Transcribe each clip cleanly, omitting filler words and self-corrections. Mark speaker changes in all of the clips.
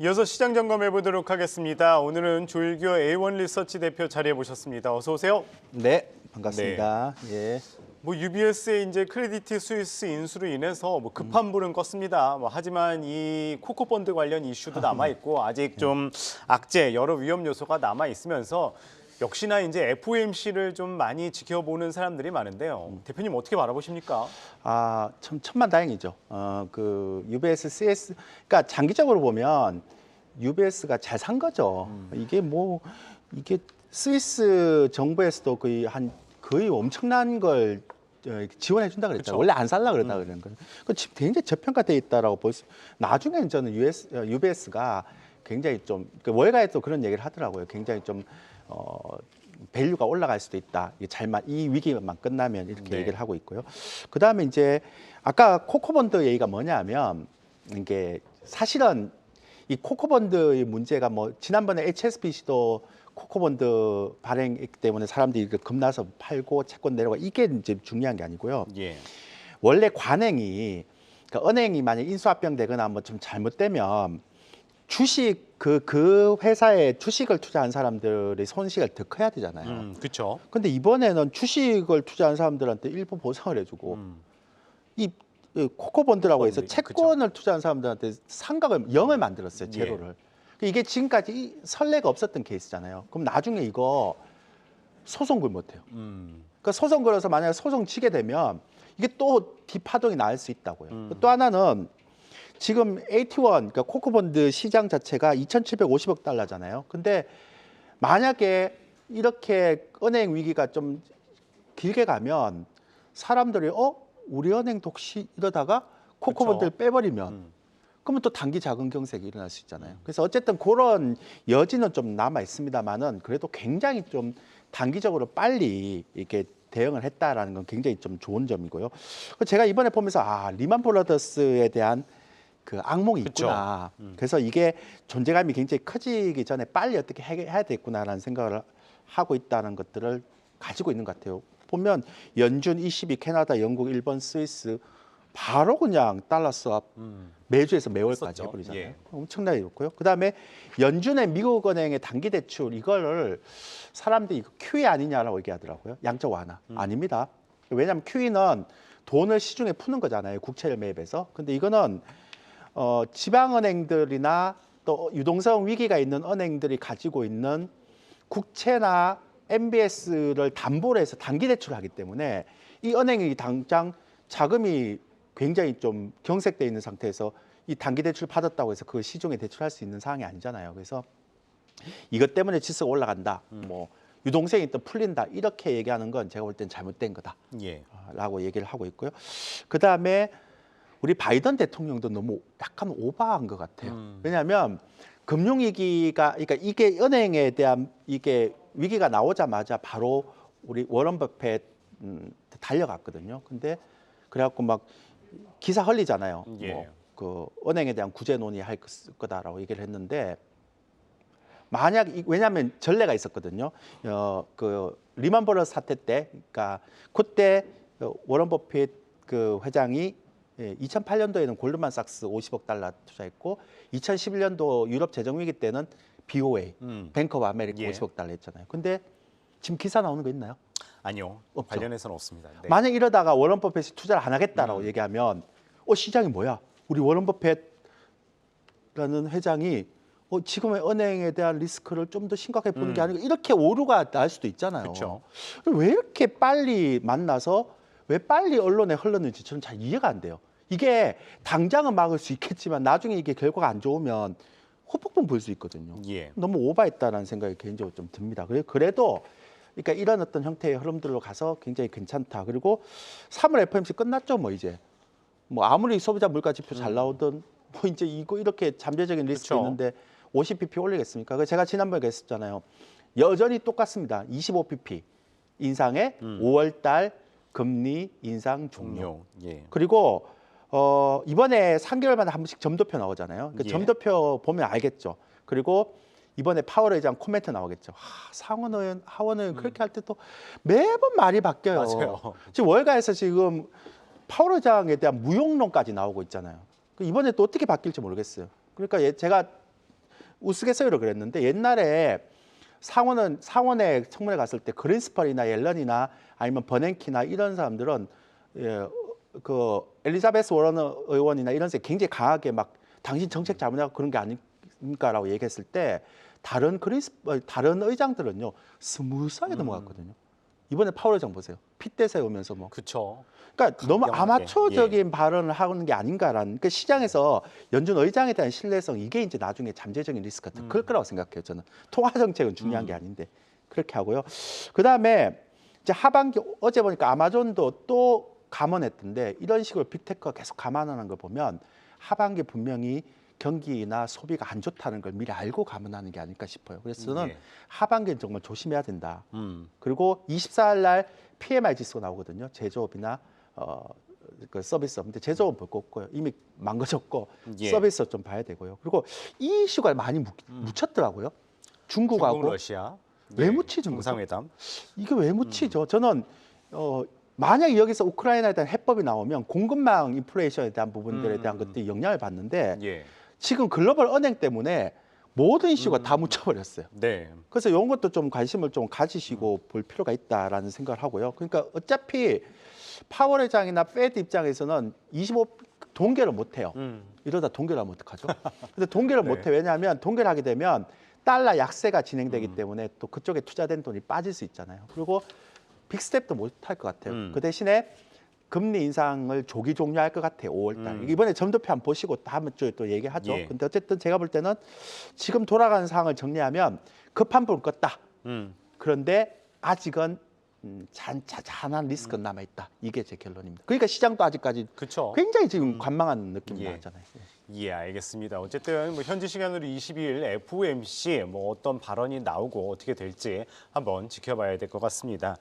Speaker 1: 이어서 시장 점검해 보도록 하겠습니다. 오늘은 조일교 A1 리서치 대표 자리에 모셨습니다. 어서 오세요.
Speaker 2: 네, 반갑습니다. 예.
Speaker 1: UBS의 이제 크레디티 스위스 인수로 인해서 급한 불은 껐습니다. 하지만 이 코코펀드 관련 이슈도 남아 있고 아직 좀 악재 여러 위험 요소가 남아 있으면서 역시나 이제 FOMC를 좀 많이 지켜보는 사람들이 많은데요. 대표님 어떻게 바라보십니까?
Speaker 2: 참 천만다행이죠. UBS CS, 그러니까 장기적으로 보면 UBS가 잘 산 거죠. 이게 스위스 정부에서도 거의 엄청난 걸 지원해 준다 그랬잖아요. 원래 안 살라 그랬다 그러는 거예요. 그 지금 굉장히 저평가돼 있다라고 볼 수. 나중에는 저는 UBS가 굉장히 좀 월가에도 그런 얘기를 하더라고요. 굉장히 좀 밸류가 올라갈 수도 있다. 이 위기만 끝나면 이렇게 얘기를 하고 있고요. 그 다음에 이제 아까 코코펀드 얘기가 뭐냐면 이게 사실은 이 코코펀드의 문제가 지난번에 HSBC도 코코펀드 발행 때문에 사람들이 겁나서 팔고 채권 내려가 이게 이제 중요한 게 아니고요.
Speaker 1: 예.
Speaker 2: 원래 관행이 그러니까 은행이 만약 인수합병되거나 좀 잘못되면 주식 그 회사에 주식을 투자한 사람들의 손실이 더 커야 되잖아요.
Speaker 1: 그렇죠.
Speaker 2: 근데 이번에는 주식을 투자한 사람들한테 일부 보상을 해주고 이 코코펀드라고 해서 채권을 투자한 사람들한테 상각을 0을 만들었어요. 제로를. 이게 지금까지 선례가 없었던 케이스잖아요. 그럼 나중에 이거 소송 걸 못해요. 그러니까 소송 걸어서 만약에 소송 치게 되면 이게 또 뒷파동이 날 수 있다고요. 또 하나는 지금 AT1, 그러니까 코코펀드 시장 자체가 2,750억 달러잖아요. 근데 만약에 이렇게 은행 위기가 좀 길게 가면 사람들이 우리 은행도 혹시 이러다가 코코펀드를 빼버리면 그러면 또 단기 자금 경색이 일어날 수 있잖아요. 그래서 어쨌든 그런 여지는 좀 남아 있습니다만은 그래도 굉장히 좀 단기적으로 빨리 이렇게 대응을 했다라는 건 굉장히 좀 좋은 점이고요. 제가 이번에 보면서 리만 브라더스에 대한 그 악몽이 있구나. 그래서 이게 존재감이 굉장히 커지기 전에 빨리 어떻게 해야 되겠구나라는 생각을 하고 있다는 것들을 가지고 있는 것 같아요. 보면 연준, ECB, 캐나다, 영국, 일본, 스위스 바로 그냥 달러 스왑 매주에서 매월까지 해버리잖아요.
Speaker 1: 예.
Speaker 2: 엄청나게 좋고요. 그다음에 연준의 미국은행의 단기 대출 이거를 사람들이 QE 아니냐라고 얘기하더라고요. 양적 완화. 아닙니다. 왜냐하면 QE는 돈을 시중에 푸는 거잖아요. 국채를 매입해서. 근데 이거는 지방은행들이나 또 유동성 위기가 있는 은행들이 가지고 있는 국채나 MBS를 담보로 해서 단기 대출을 하기 때문에 이 은행이 당장 자금이 굉장히 좀 경색돼 있는 상태에서 이 단기 대출 받았다고 해서 그 시중에 대출할 수 있는 상황이 아니잖아요. 그래서 이것 때문에 지수가 올라간다. 유동성이 또 풀린다. 이렇게 얘기하는 건 제가 볼 땐 잘못된 거다라고 얘기를 하고 있고요. 그다음에 우리 바이든 대통령도 너무 약간 오버한 것 같아요. 왜냐하면 금융위기가, 그러니까 이게 은행에 대한 이게 위기가 나오자마자 바로 우리 워런 버핏 달려갔거든요. 근데 그래갖고 막 기사 흘리잖아요. 그 은행에 대한 구제 논의할 거다라고 얘기를 했는데 만약 왜냐하면 전례가 있었거든요. 그 리만 브라더스 사태 때, 그러니까 그때 워런 버핏 그 회장이 2008년도에는 골드만삭스 50억 달러 투자했고 2011년도 유럽 재정 위기 때는 BOA, 뱅크 오브 아메리카 50억 달러 했잖아요. 근데 지금 기사 나오는 거 있나요?
Speaker 1: 아니요.
Speaker 2: 없죠.
Speaker 1: 관련해서는 없습니다. 네.
Speaker 2: 만약 이러다가 워런 버핏이 투자를 안 하겠다라고 얘기하면 시장이 뭐야? 우리 워런 버핏라는 회장이 지금의 은행에 대한 리스크를 좀 더 심각하게 보는 게 아니고 이렇게 오류가 날 수도 있잖아요.
Speaker 1: 그렇죠.
Speaker 2: 왜 이렇게 빨리 만나서 왜 빨리 언론에 흘렀는지 저는 잘 이해가 안 돼요. 이게 당장은 막을 수 있겠지만 나중에 이게 결과가 안 좋으면 후폭풍 불 수 있거든요. 너무 오버했다라는 생각이 개인적으로 좀 듭니다. 그래도 그러니까 이런 어떤 형태의 흐름들로 가서 굉장히 괜찮다. 그리고 3월 FOMC 끝났죠, 이제. 아무리 소비자 물가 지표 잘 나오든 이제 이렇게 잠재적인 리스크 있는데 50pp 올리겠습니까? 제가 지난번에 그랬었잖아요. 여전히 똑같습니다. 25pp 인상에 5월 달 금리 인상 종료. 그리고 이번에 3개월마다 한 번씩 점도표 나오잖아요. 점도표 보면 알겠죠. 그리고 이번에 파월 의장 코멘트 나오겠죠. 상원 의원, 하원 의원 그렇게 할 때 또 매번 말이 바뀌어요.
Speaker 1: 맞아요.
Speaker 2: 지금 월가에서 지금 파월 의장에 대한 무용론까지 나오고 있잖아요. 이번에 또 어떻게 바뀔지 모르겠어요. 그러니까 제가 우스갯소리로 그랬는데 옛날에 상원에 청문회 갔을 때 그린스펄이나 옐런이나 아니면 버냉키나 이런 사람들은 그 엘리자베스 워런 의원이나 이런 데 굉장히 강하게 막 당신 정책 잘못하고 그런 게 아닙니까라고 얘기했을 때 다른 의장들은요 스무스하게 넘어갔거든요. 이번에 파월 의장 보세요. 핏대 세우면서 뭐.
Speaker 1: 그렇죠.
Speaker 2: 그러니까 너무
Speaker 1: 강경하게.
Speaker 2: 아마추어적인 발언을 하는 게 아닌가라는. 그러니까 시장에서 연준 의장에 대한 신뢰성 이게 이제 나중에 잠재적인 리스크가 더 클 거라고 생각해요. 저는 통화 정책은 중요한 게 아닌데 그렇게 하고요. 그 다음에 이제 하반기 어제 보니까 아마존도 또 감원했던데 이런 식으로 빅테크가 계속 감안하는 걸 보면 하반기 분명히 경기나 소비가 안 좋다는 걸 미리 알고 감안하는 게 아닐까 싶어요. 그래서 저는
Speaker 1: 예.
Speaker 2: 하반기는 정말 조심해야 된다. 그리고 24일 날 PMI 지수가 나오거든요. 제조업이나 그 서비스업. 근데 제조업은 볼 거 없고요. 이미 망가졌고
Speaker 1: 예.
Speaker 2: 서비스업 좀 봐야 되고요. 그리고 이 이슈가 많이 묻혔더라고요. 중국하고
Speaker 1: 중국, 러시아.
Speaker 2: 왜 묻히죠?
Speaker 1: 정상회담.
Speaker 2: 이게 왜 묻히죠? 저는 만약에 여기서 우크라이나에 대한 해법이 나오면 공급망 인플레이션에 대한 부분들에 대한 것들이 영향을 받는데
Speaker 1: 예.
Speaker 2: 지금 글로벌 은행 때문에 모든 이슈가 다 묻혀버렸어요.
Speaker 1: 네.
Speaker 2: 그래서 이런 것도 좀 관심을 좀 가지시고 볼 필요가 있다라는 생각을 하고요. 그러니까 어차피 파월 회장이나 페드 입장에서는 25 동결을 못 해요. 이러다 동결하면 어떡하죠? 근데 동결을
Speaker 1: 네.
Speaker 2: 못 해. 왜냐하면 동결하게 되면 달러 약세가 진행되기 때문에 또 그쪽에 투자된 돈이 빠질 수 있잖아요. 그리고 빅스텝도 못 할 것 같아요. 그 대신에 금리 인상을 조기 종료할 것 같아요. 5월 달. 이번에 점도표 한번 보시고 다음 주에 또 얘기하죠.
Speaker 1: 예.
Speaker 2: 근데 어쨌든 제가 볼 때는 지금 돌아가는 상황을 정리하면 급한 불은 껐다. 그런데 아직은 잔잔한 리스크는 남아 있다. 이게 제 결론입니다. 그러니까 시장도 아직까지
Speaker 1: 그렇죠.
Speaker 2: 굉장히 지금 관망하는 느낌이
Speaker 1: 예.
Speaker 2: 나잖아요.
Speaker 1: 예, 알겠습니다. 어쨌든 뭐 현지 시간으로 22일 FOMC 뭐 어떤 발언이 나오고 어떻게 될지 한번 지켜봐야 될 것 같습니다.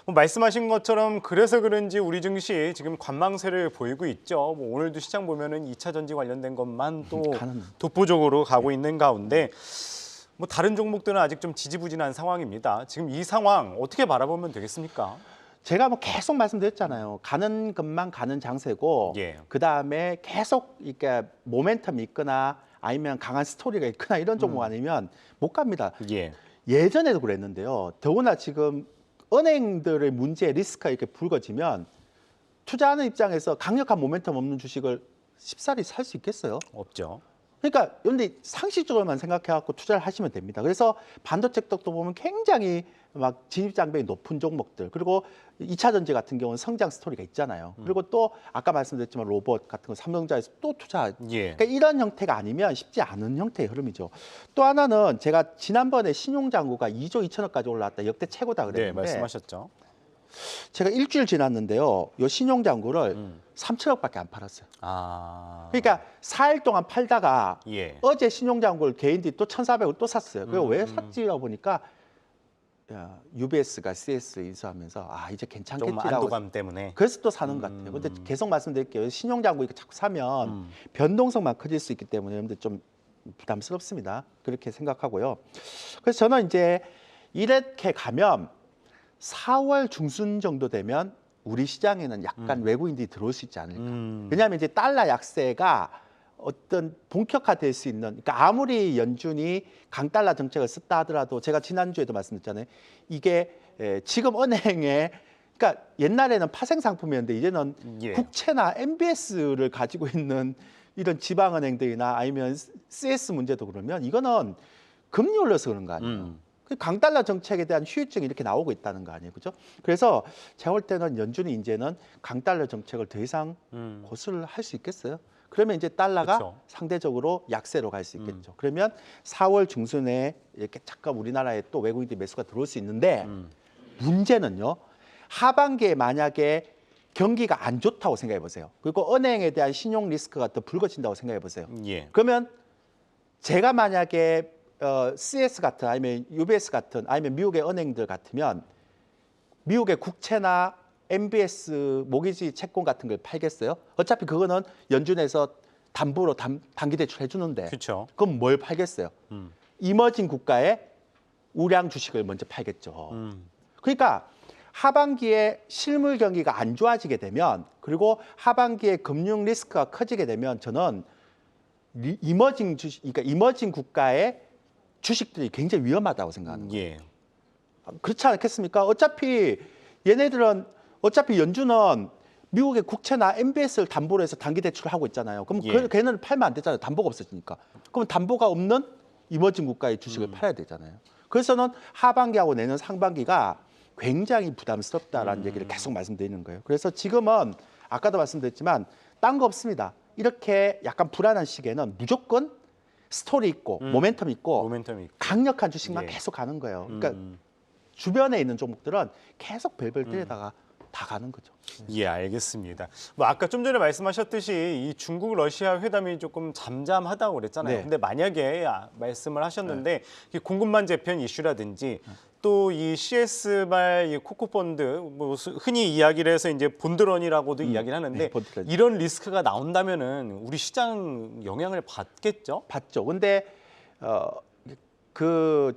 Speaker 1: 뭐 말씀하신 것처럼 그래서 그런지 우리 증시 지금 관망세를 보이고 있죠. 뭐 오늘도 시장 보면은 2차 전지 관련된 것만 또 독보적으로 가고 있는 가운데 뭐 다른 종목들은 아직 좀 지지부진한 상황입니다. 지금 이 상황 어떻게 바라보면 되겠습니까?
Speaker 2: 제가 뭐 계속 말씀드렸잖아요. 가는 것만 가는 장세고
Speaker 1: 예.
Speaker 2: 그 다음에 계속 이렇게 모멘텀이 있거나 아니면 강한 스토리가 있거나 이런 종목 아니면 못 갑니다.
Speaker 1: 예.
Speaker 2: 예전에도 그랬는데요. 더구나 지금 은행들의 문제 리스크가 이렇게 불거지면 투자하는 입장에서 강력한 모멘텀 없는 주식을 쉽사리 살 수 있겠어요?
Speaker 1: 없죠.
Speaker 2: 그러니까 그런데 상식적으로만 생각해갖고 투자를 하시면 됩니다. 그래서 반도체 쪽도 보면 굉장히 막 진입 장벽이 높은 종목들 그리고 2차 전지 같은 경우는 성장 스토리가 있잖아요. 그리고 또 아까 말씀드렸지만 로봇 같은 거 삼성전자에서 또 투자.
Speaker 1: 예.
Speaker 2: 그러니까 이런 형태가 아니면 쉽지 않은 형태의 흐름이죠. 또 하나는 제가 지난번에 신용장구가 2조 2천억까지 올라왔다. 역대 최고다
Speaker 1: 네,
Speaker 2: 그랬는데
Speaker 1: 말씀하셨죠.
Speaker 2: 제가 일주일 지났는데요. 요 신용장구를 3천억밖에 안 팔았어요.
Speaker 1: 아.
Speaker 2: 그러니까 4일 동안 팔다가
Speaker 1: 예.
Speaker 2: 어제 신용장구를 개인들이 또 1,400을 또 샀어요. 그리고 왜 샀지라고 보니까 야, UBS가 CS 인수하면서 아 이제
Speaker 1: 좀
Speaker 2: 괜찮겠지라고
Speaker 1: 안도감 때문에.
Speaker 2: 그래서 또 사는 것 같아요. 근데 계속 말씀드릴게요. 신용장구 이렇게 자꾸 사면 변동성만 커질 수 있기 때문에 여러분들 좀 부담스럽습니다. 그렇게 생각하고요. 그래서 저는 이제 이렇게 가면 4월 중순 정도 되면 우리 시장에는 약간 외국인들이 들어올 수 있지 않을까. 왜냐하면 이제 달러 약세가 어떤 본격화될 수 있는, 그러니까 아무리 연준이 강달러 정책을 썼다 하더라도 제가 지난주에도 말씀드렸잖아요. 이게 지금 은행에 그러니까 옛날에는 파생 상품이었는데 이제는
Speaker 1: 예.
Speaker 2: 국채나 MBS를 가지고 있는 이런 지방은행들이나 아니면 CS 문제도 그러면 이거는 금리 올려서 그런 거 아니에요. 그 강달러 정책에 대한 후유증이 이렇게 나오고 있다는 거 아니에요, 그죠? 그래서 제가 볼 때는 연준이 이제는 강달러 정책을 더 이상 고수를 할 수 있겠어요? 그러면 이제 달러가
Speaker 1: 그쵸.
Speaker 2: 상대적으로 약세로 갈 수 있겠죠. 그러면 4월 중순에 이렇게 잠깐 우리나라에 또 외국인들 매수가 들어올 수 있는데 문제는요. 하반기에 만약에 경기가 안 좋다고 생각해 보세요. 그리고 은행에 대한 신용 리스크가 더 불거진다고 생각해 보세요.
Speaker 1: 예.
Speaker 2: 그러면 제가 만약에 CS 같은 아니면 UBS 같은 아니면 미국의 은행들 같으면 미국의 국채나 MBS 모기지 채권 같은 걸 팔겠어요? 어차피 그거는 연준에서 담보로 단기 대출 해주는데
Speaker 1: 그렇죠.
Speaker 2: 그럼 뭘 팔겠어요? 이머징 국가의 우량 주식을 먼저 팔겠죠. 그러니까 하반기에 실물 경기가 안 좋아지게 되면 그리고 하반기에 금융 리스크가 커지게 되면 저는 이머징 주식, 그러니까 이머징 국가의 주식들이 굉장히 위험하다고 생각하는 거예요.
Speaker 1: 예.
Speaker 2: 그렇지 않겠습니까? 어차피 얘네들은 어차피 연준은 미국의 국채나 MBS를 담보로 해서 단기 대출을 하고 있잖아요. 그럼
Speaker 1: 예.
Speaker 2: 걔네는 팔면 안 되잖아요. 담보가 없어지니까. 그럼 담보가 없는 이머징 국가의 주식을 팔아야 되잖아요. 그래서는 하반기하고 내년 상반기가 굉장히 부담스럽다라는 얘기를 계속 말씀드리는 거예요. 그래서 지금은 아까도 말씀드렸지만 딴 거 없습니다. 이렇게 약간 불안한 시기에는 무조건 스토리 있고 모멘텀 있고
Speaker 1: 모멘텀이
Speaker 2: 강력한 주식만
Speaker 1: 예.
Speaker 2: 계속 가는 거예요. 그러니까 주변에 있는 종목들은 계속 벨벨 때리다가 다 가는 거죠.
Speaker 1: 예, 알겠습니다. 뭐 아까 좀 전에 말씀하셨듯이 이 중국 러시아 회담이 조금 잠잠하다고 그랬잖아요.
Speaker 2: 네.
Speaker 1: 근데 만약에 말씀을 하셨는데 이 공급망 재편 이슈라든지 또 이 CS발 이 코코펀드 뭐 흔히 이야기를 해서 이제 본드런이라고도 이야기를 하는데
Speaker 2: 네, 본드런.
Speaker 1: 이런 리스크가 나온다면은 우리 시장 영향을 받겠죠?
Speaker 2: 봤죠. 근데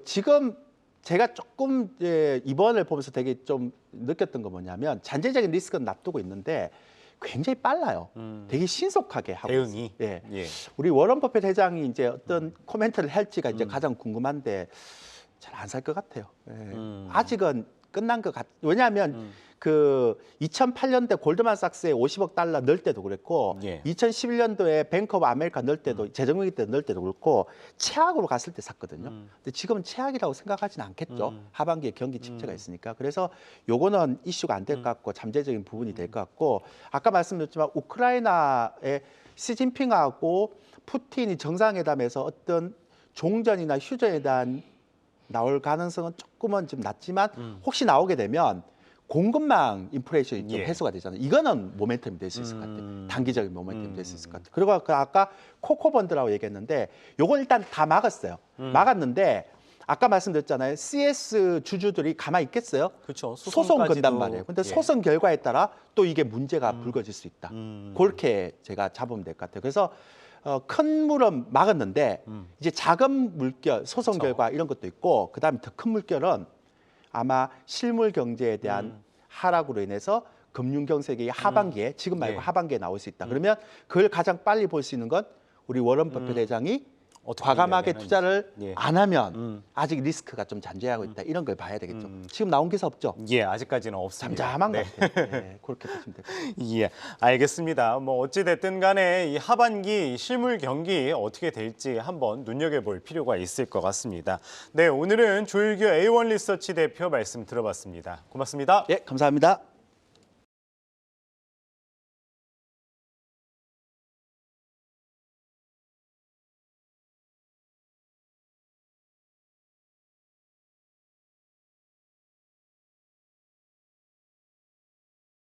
Speaker 2: 지금 제가 조금 이번을 보면서 되게 좀 느꼈던 거 뭐냐면 잔재적인 리스크는 놔두고 있는데 굉장히 빨라요. 되게 신속하게 하고
Speaker 1: 대응이.
Speaker 2: 있어요. 예.
Speaker 1: 예.
Speaker 2: 우리 워런 버핏 회장이 이제 어떤 코멘트를 할지가 이제 가장 궁금한데 잘 안 살 것 같아요. 예. 아직은 끝난 것 같. 왜냐하면 그 2008년대 골드만삭스에 50억 달러 넣을 때도 그랬고
Speaker 1: 예.
Speaker 2: 2011년도에 뱅크 오브 아메리카 넣을 때도 재정위기 때 넣을 때도 그렇고 최악으로 갔을 때 샀거든요. 근데 지금은 최악이라고 생각하지는 않겠죠. 하반기에 경기 침체가 있으니까. 그래서 요거는 이슈가 안 될 것 같고 잠재적인 부분이 될 것 같고 아까 말씀드렸지만 우크라이나의 시진핑하고 푸틴이 정상회담에서 어떤 종전이나 휴전에 대한 나올 가능성은 조금은 좀 낮지만 혹시 나오게 되면 공급망 인플레이션이 좀
Speaker 1: 예.
Speaker 2: 해소가 되잖아요. 이거는 모멘텀이 될 수 있을 것 같아요. 단기적인 모멘텀이 될 수 있을 것 같아요. 그리고 아까 코코펀드라고 얘기했는데 요건 일단 다 막았어요. 막았는데 아까 말씀드렸잖아요. CS 주주들이 가만히 있겠어요?
Speaker 1: 그렇죠.
Speaker 2: 소송 건단 말이에요. 근데
Speaker 1: 예.
Speaker 2: 소송 결과에 따라 또 이게 문제가 불거질 수 있다. 그렇게 제가 잡으면 될 것 같아요. 그래서 큰 물은 막았는데 이제 작은 물결, 소송
Speaker 1: 그렇죠.
Speaker 2: 결과 이런 것도 있고 그다음에 더 큰 물결은 아마 실물 경제에 대한 하락으로 인해서 금융 경색이 하반기에 지금 말고
Speaker 1: 예.
Speaker 2: 하반기에 나올 수 있다. 그러면 그걸 가장 빨리 볼 수 있는 건 우리 워런 버핏 회장이
Speaker 1: 어떻게
Speaker 2: 과감하게
Speaker 1: 이야기하는지.
Speaker 2: 투자를
Speaker 1: 예.
Speaker 2: 안 하면 아직 리스크가 좀 잔재하고 있다. 이런 걸 봐야 되겠죠. 지금 나온 기사 없죠?
Speaker 1: 예, 아직까지는 없습니다.
Speaker 2: 잠잠한
Speaker 1: 네.
Speaker 2: 것 같아요. 네, 그렇게 보시면 될 것 같아요.
Speaker 1: 예, 알겠습니다. 뭐 어찌 됐든 간에 이 하반기 실물 경기 어떻게 될지 한번 눈여겨볼 필요가 있을 것 같습니다. 네, 오늘은 조일규 A1 리서치 대표 말씀 들어봤습니다. 고맙습니다.
Speaker 2: 예, 감사합니다.